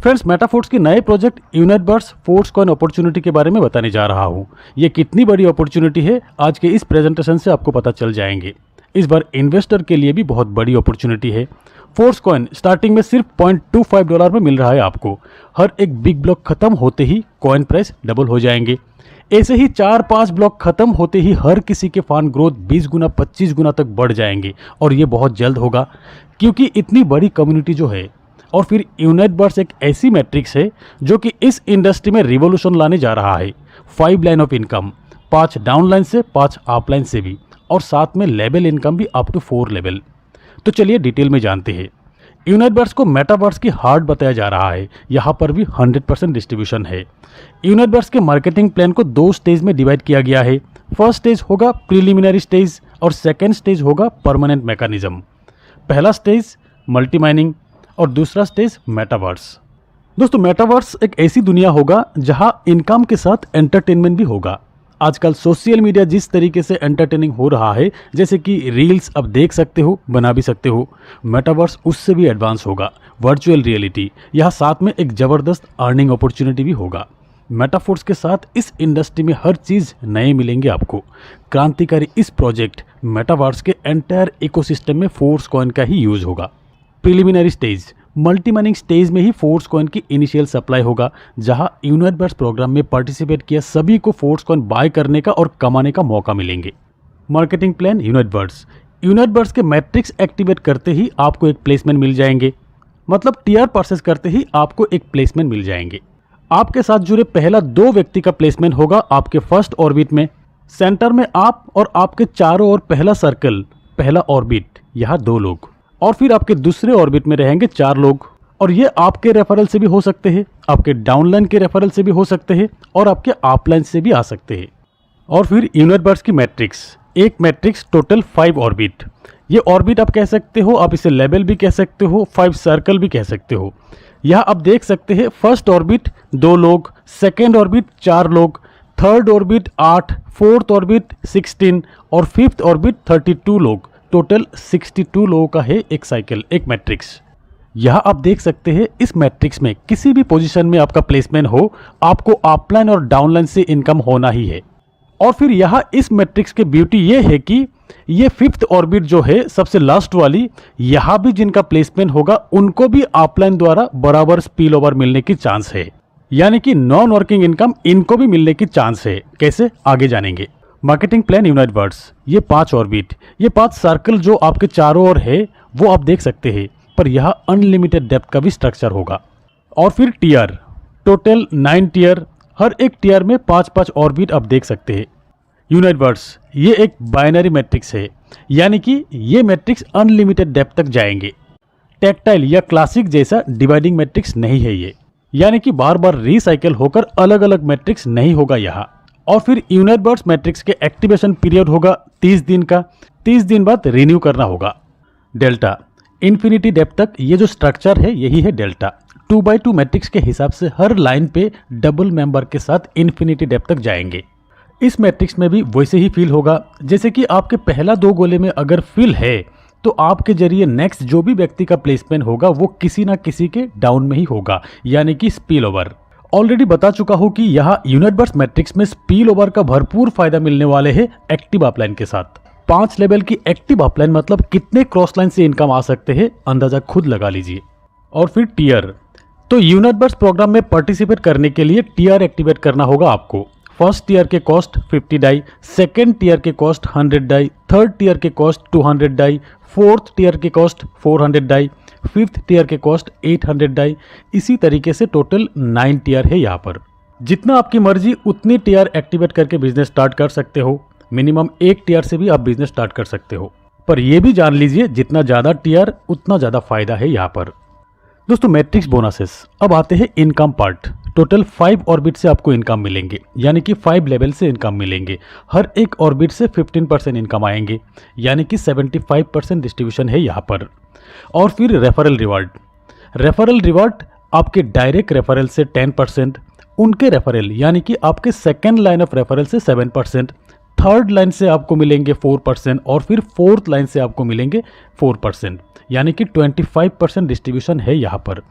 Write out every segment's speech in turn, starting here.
Friends, metaphors के नए project यूनिटबर्स force coin opportunity के बारे में बताने जा रहा हूँ। ये कितनी बड़ी अपॉर्चुनिटी है आज के इस प्रेजेंटेशन से आपको पता चल जाएंगे। इस बार इन्वेस्टर के लिए भी बहुत बड़ी अपॉर्चुनिटी है। फोर्स कॉइन स्टार्टिंग में सिर्फ $0.25 में मिल रहा है आपको। हर एक बिग ब्लॉक खत्म होते ही कॉइन प्राइस डबल हो जाएंगे। ऐसे ही 4-5 ब्लॉक खत्म होते ही हर किसी के फंड ग्रोथ 20 गुना 25 गुना तक बढ़ जाएंगे और ये बहुत जल्द होगा क्योंकि इतनी बड़ी कम्युनिटी जो है। और फिर यूनिटबर्स एक ऐसी मैट्रिक्स है जो कि इस इंडस्ट्री में रिवोल्यूशन लाने जा रहा है। 5 line of income, 5 down line से 5 अप लाइन से भी, और साथ में लेवल इनकम भी अप टू 4 लेवल। तो चलिए डिटेल में जानते हैं। यूनिटबर्स को मेटावर्स की हार्ट बताया जा रहा है। यहाँ पर भी 100% डिस्ट्रीब्यूशन है। यूनिटबर्स के मार्केटिंग प्लान को 2 स्टेज में डिवाइड किया गया है। फर्स्ट स्टेज होगा प्रीलिमिनरी स्टेज और सेकेंड स्टेज होगा परमानेंट मैकेनिज्म। पहला स्टेज मल्टी माइनिंग और दूसरा स्टेज मेटावर्स। दोस्तों, मेटावर्स एक ऐसी दुनिया होगा जहां इनकम के साथ एंटरटेनमेंट भी होगा। आजकल सोशल मीडिया जिस तरीके से एंटरटेनिंग हो रहा है, जैसे कि रील्स अब देख सकते हो, बना भी सकते हो, मेटावर्स उससे भी एडवांस होगा। वर्चुअल रियलिटी, यहाँ साथ में एक ज़बरदस्त अर्निंग अपॉर्चुनिटी भी होगा। मेटाफोर्स के साथ इस इंडस्ट्री में हर चीज़ नए मिलेंगे आपको। क्रांतिकारी इस प्रोजेक्ट मेटावर्स के एंटायर इकोसिस्टम में फोर्स कॉइन का ही यूज होगा। Preliminary stage multi mining stage में ही फोर्स कॉइन की इनिशियल सप्लाई होगा, जहां यूनिटबर्स प्रोग्राम में पार्टिसिपेट किया सभी को फोर्स कॉइन बाय करने का और कमाने का मौका मिलेंगे। मार्केटिंग प्लान यूनिटबर्स के मैट्रिक्स एक्टिवेट करते ही आपको एक प्लेसमेंट मिल जाएंगे। मतलब टीआर परचेस करते ही आपको एक प्लेसमेंट मिल जाएंगे। आपके साथ जुड़े पहला 2 व्यक्ति का प्लेसमेंट होगा आपके फर्स्ट ऑर्बिट में। सेंटर में आप और आपके चारों ओर पहला सर्कल, पहला ऑर्बिट, यहाँ 2 लोग, और फिर आपके दूसरे ऑर्बिट में रहेंगे 4 लोग। और ये आपके रेफरल से भी हो सकते हैं, आपके डाउनलाइन के रेफरल से भी हो सकते हैं और आपके अपलाइन से भी आ सकते हैं। और फिर यूनिटबर्स की मैट्रिक्स, एक मैट्रिक्स टोटल 5 ऑर्बिट। ये ऑर्बिट आप कह सकते हो, आप इसे लेवल भी कह सकते हो, 5 सर्कल भी कह सकते हो। यहाँ आप देख सकते हैं फर्स्ट ऑर्बिट 2 लोग, सेकेंड ऑर्बिट 4 लोग, थर्ड ऑर्बिट 8, फोर्थ ऑर्बिट 16 और फिफ्थ ऑर्बिट 32 लोग। टोटल 62 लोगों का है एक साइकिल, एक मैट्रिक्स। यहाँ आप देख सकते हैं इस मैट्रिक्स में किसी भी पोजीशन में आपका प्लेसमेंट हो, आपको अपलाइन और डाउनलाइन से इनकम होना ही है। और फिर यहाँ इस मैट्रिक्स की ब्यूटी ये है कि ये 5th ऑर्बिट जो है, सबसे लास्ट वाली, यहाँ भी जिनका प्लेसमेंट होगा उनको भी अपलाइन द्वारा बराबर स्पिल ओवर मिलने की चांस है। यानी कि नॉन वर्किंग इनकम इनको भी मिलने की चांस है। कैसे, आगे जानेंगे। मार्केटिंग प्लान यूनिटबर्स, ये 5 ऑर्बिट, ये 5 सर्कल जो आपके चारों ओर है वो आप देख सकते हैं, पर यहाँ अनलिमिटेड डेप्थ का भी स्ट्रक्चर होगा। और फिर टीयर, टोटल 9 टीयर, हर एक टीयर में 5-5 ऑर्बिट आप देख सकते हैं। यूनिटबर्स ये एक बाइनरी मैट्रिक्स है, यानी कि ये मैट्रिक्स अनलिमिटेड डेप्थ तक जाएंगे। टैक्टाइल या क्लासिक जैसा डिवाइडिंग मैट्रिक्स नहीं है ये, यानी कि बार बार रिसाइकल होकर अलग अलग मैट्रिक्स नहीं होगा यहाँ। और फिर यूनिटबर्स मैट्रिक्स के एक्टिवेशन पीरियड होगा 30 दिन का। 30 दिन बाद रिन्यू करना होगा। डेल्टा, इन्फिनिटी डेप्थ तक ये जो स्ट्रक्चर है यही है डेल्टा। 2x2 मैट्रिक्स के हिसाब से हर लाइन पे डबल मेंबर के साथ इन्फिनिटी डेप्थ तक जाएंगे। इस मैट्रिक्स में भी वैसे ही फील होगा, जैसे कि आपके पहला 2 गोले में अगर फील है तो आपके जरिए नेक्स्ट जो भी व्यक्ति का प्लेसमेंट होगा वो किसी ना किसी के डाउन में ही होगा, यानी कि स्पिल ओवर। ऑलरेडी बता चुका हूं कि यहाँ यूनिटबर्स मैट्रिक्स में स्पिल ओवर का भरपूर फायदा मिलने वाले है एक्टिव अपलाइन के साथ। 5 लेवल की एक्टिव अपलाइन मतलब कितने क्रॉस लाइन से इनकम आ सकते हैं, अंदाजा खुद लगा लीजिए। और फिर टीयर, तो यूनिटबर्स प्रोग्राम में पार्टिसिपेट करने के लिए टीयर एक्टिवेट करना होगा आपको। फर्स्ट टीयर के कॉस्ट 50 डाई, सेकेंड टीयर के कॉस्ट 100 डाई, थर्ड टीयर के कॉस्ट 200 डाई, फोर्थ टीयर के कॉस्ट 400 डाई, 5th टीयर के कॉस्ट 800 डाई। इसी तरीके से टोटल 9 टीयर है यहाँ पर। जितना आपकी मर्जी उतनी टीयर एक्टिवेट करके बिजनेस स्टार्ट कर सकते हो। मिनिमम 1 टीयर से भी आप बिजनेस स्टार्ट कर सकते हो, पर यह भी जान लीजिए जितना ज़्यादा टीयर उतना ज़्यादा फायदा है यहाँ पर। दोस्तों, मैट्रिक्स बोनसेस, अब आते हैं इनकम पार्ट। टोटल 5 ऑर्बिट से आपको इनकम मिलेंगे, यानी कि 5 लेवल से इनकम मिलेंगे। हर एक ऑर्बिट से 15% इनकम आएंगे, यानी कि 75% डिस्ट्रीब्यूशन है यहाँ पर। और फिर रेफरल रिवार्ड आपके डायरेक्ट रेफरल से 10%, उनके रेफरल यानी कि आपके सेकेंड लाइन ऑफ रेफरल से 7%, थर्ड लाइन से आपको मिलेंगे 4% और फिर फोर्थ लाइन से आपको मिलेंगे 4%, यानी कि 25% डिस्ट्रीब्यूशन है यहाँ पर।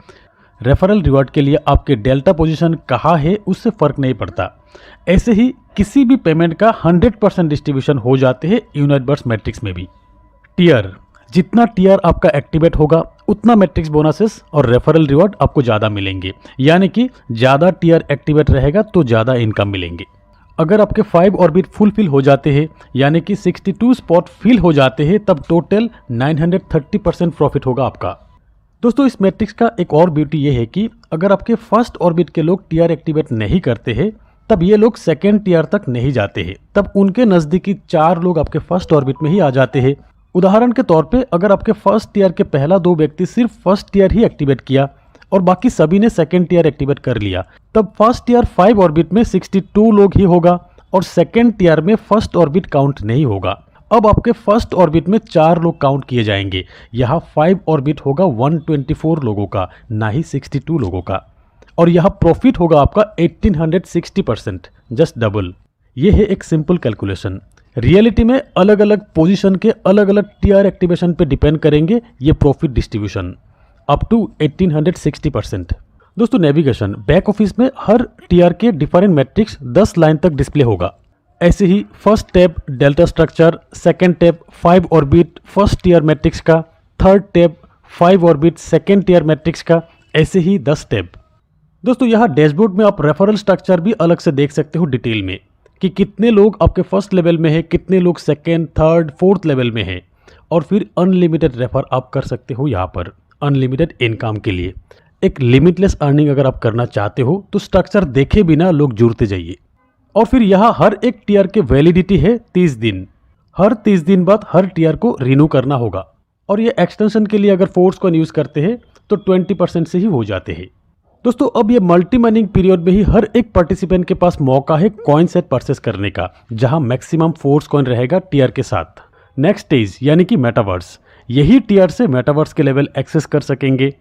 रेफरल रिवॉर्ड के लिए आपके डेल्टा पोजीशन कहाँ है उससे फर्क नहीं पड़ता। ऐसे ही किसी भी पेमेंट का 100% डिस्ट्रीब्यूशन हो जाते हैं यूनाइट बर्ड्स मैट्रिक्स में भी। टियर, जितना टियर आपका एक्टिवेट होगा उतना मैट्रिक्स बोनसेस और रेफरल रिवॉर्ड आपको ज़्यादा मिलेंगे, यानी कि ज़्यादा टियर एक्टिवेट रहेगा तो ज़्यादा इनकम मिलेंगे। अगर आपके 5 ऑर्बिट फुलफिल हो जाते हैं यानी कि 62 स्पॉट फिल हो जाते हैं तब टोटल 930% प्रॉफिट होगा आपका। दोस्तों इस मैट्रिक्स का एक और ब्यूटी ये है कि अगर आपके फर्स्ट ऑर्बिट के लोग टियर एक्टिवेट नहीं करते हैं तब ये लोग सेकेंड टियर तक नहीं जाते हैं, तब उनके नज़दीकी 4 लोग आपके फर्स्ट ऑर्बिट में ही आ जाते हैं। उदाहरण के तौर पे अगर आपके फर्स्ट टियर के पहला 2 व्यक्ति सिर्फ फर्स्ट टियर ही एक्टिवेट किया और बाकी सभी ने सेकेंड टियर एक्टिवेट कर लिया, तब फर्स्ट टियर 5 ऑर्बिट में 62 लोग ही होगा और सेकेंड टियर में फर्स्ट ऑर्बिट काउंट नहीं होगा। अब आपके फर्स्ट ऑर्बिट में 4 लोग काउंट किए जाएंगे। यहाँ 5 ऑर्बिट होगा 124 लोगों का, ना ही 62 लोगों का। और यहाँ प्रॉफिट होगा आपका 1860%, जस्ट डबल। ये है एक सिंपल कैलकुलेशन। रियलिटी में अलग अलग पोजीशन के अलग अलग टीआर एक्टिवेशन पे डिपेंड करेंगे ये प्रॉफिट डिस्ट्रीब्यूशन, अप टू 1860%। दोस्तों नेविगेशन, बैक ऑफिस में हर टीआर के डिफरेंट मैट्रिक्स 10 लाइन तक डिस्प्ले होगा। ऐसे ही first tab delta structure, second tab 5 orbit first tier matrix का, third tab 5 orbit second tier matrix का, ऐसे ही 10 टैब। दोस्तों यहाँ डैशबोर्ड में आप रेफरल स्ट्रक्चर भी अलग से देख सकते हो डिटेल में कि कितने लोग आपके फर्स्ट लेवल में है, कितने लोग सेकेंड, थर्ड, फोर्थ लेवल में है। और फिर अनलिमिटेड रेफर आप कर सकते हो यहाँ पर अनलिमिटेड इनकम के लिए। एक लिमिटलेस अर्निंग अगर आप करना चाहते हो तो स्ट्रक्चर देखे बिना लोग जुड़ते जाइए। और फिर यहाँ हर एक टीआर के वैलिडिटी है 30 दिन। हर 30 दिन बाद हर टीआर को रिन्यू करना होगा। और ये एक्सटेंशन के लिए अगर फोर्स को यूज़ करते हैं तो 20% से ही हो जाते हैं। दोस्तों अब ये मल्टी माइनिंग पीरियड में ही हर एक पार्टिसिपेंट के पास मौका है कॉइन सेट परचेस करने का, जहां मैक्सिमम फोर्स कॉइन रहेगा टीआर के साथ। नेक्स्ट स्टेज यानी कि मेटावर्स, यही टीआर से मेटावर्स के लेवल एक्सेस कर सकेंगे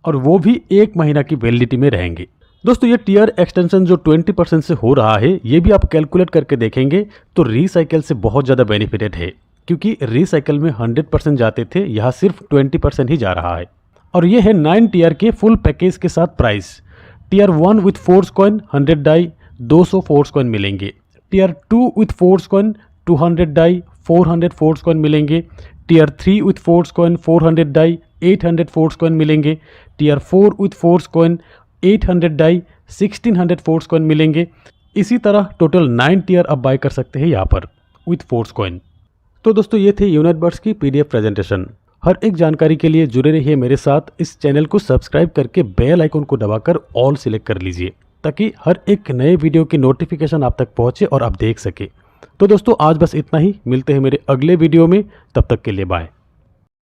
और वो भी 1 महीना की वैलिडिटी में रहेंगे। दोस्तों ये टीआर एक्सटेंशन जो 20% से हो रहा है, ये भी आप कैलकुलेट करके देखेंगे तो रीसाइकिल से बहुत ज़्यादा बेनिफिटेड है, क्योंकि रीसाइकिल में 100% जाते थे, यहाँ सिर्फ 20% ही जा रहा है। और ये है 9 टीआर के फुल पैकेज के साथ price. TR 1 with force coin 100 डाई 200 फोर्स कॉइन मिलेंगे। टीआर 2 विथ फोर्स कॉइन 200 डाई 400 फोर्स कॉइन मिलेंगे। टीआर 3 विथ फोर्स कॉइन 400 डाई 800 फोर्स कॉइन मिलेंगे। टीआर 4 विथ फोर्स कॉइन 800 डाई 1600 फोर्स कॉइन मिलेंगे। इसी तरह टोटल 9 टीआर आप बाय कर सकते हैं यहाँ पर विथ फोर्स कॉइन। तो दोस्तों ये थे यूनाइट बर्ड्स की पीडीएफ प्रेजेंटेशन। हर एक जानकारी के लिए जुड़े रहिए मेरे साथ। इस चैनल को सब्सक्राइब करके बेल आइकन को दबाकर ऑल सिलेक्ट कर लीजिए, ताकि हर एक नए वीडियो की नोटिफिकेशन आप तक पहुंचे और आप देख सके। तो दोस्तों आज बस इतना ही, मिलते हैं मेरे अगले वीडियो में, तब तक के लिए बाय।